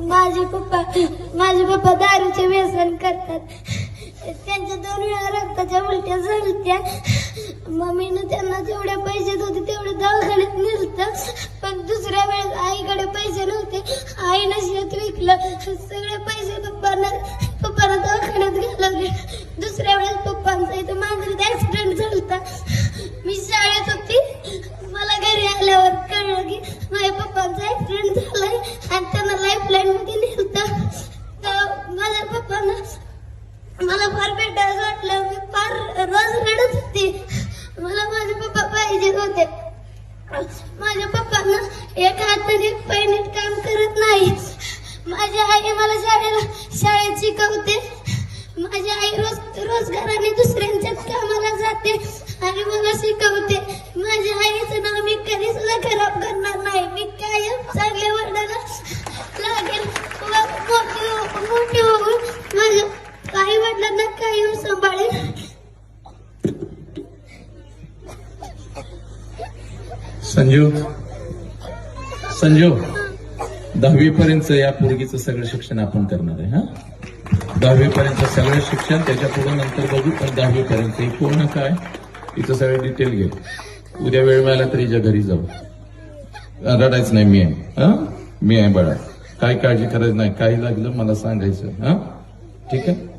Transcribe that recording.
माझे पप्पा दारूचे व्यसन करतात. त्यांच्या 2 वेळा रक्ताच्या उलट्या झाल्या. मम्मीनं त्यांना जेवढे पैसे होते तेवढे दवाखान्यात नेलतं. पण दुसऱ्या वेळेस आईकडे पैसे नव्हते. आईनं शेत विकलं. सगळे पैसे पप्पाला दवाखान्यात घालवले. दुसऱ्या वेळेस पप्पांचा इथं मांजरीत ऍक्सिडेंट झालता. मी शाळेत होती. मला घरी आल्यावर कळलं की माझ्या पप्पांचा ऍक्सिडेंट झालाय आणि त्यांना लाईफलाईन मध्ये नेलतं. तर माझ्या पप्पांना मला फार भेटायचं वाटलं. मी फार रोज रडत होती. मला माझे पप्पा पाहिजे होते. माझ्या पप्पांना एका हाताने पैनीत काम करत नाही. माझी आई मला शाळेत शिकवते. माझी आई रोजगाराने दुसऱ्यांच्याच कामाला जाते आणि मला शिकवते. माझ्या आईचं नाव मी कधी सुद्धा खराब करणार नाही. मी कायम चांगल्या वडिलांना लागेल. मोठी होऊन माझ्या काही वडिलांना कायम सांभाळेल. संजू 10वी पर्यंत या पोरगीचं सगळं शिक्षण आपण करणार आहे. 10वी पर्यंत सगळं शिक्षण, त्याच्या पुढे नंतर बघू. पण 10वी पर्यंत ही पूर्ण काय तिचं सगळं डिटेल घे. उद्या वेळ मिळाला तरी हिच्या घरी जाऊ. रडायचं नाही. मी आहे बाळा. काय काळजी करायची नाही. काही लागलं मला सांगायचं. ठीक आहे.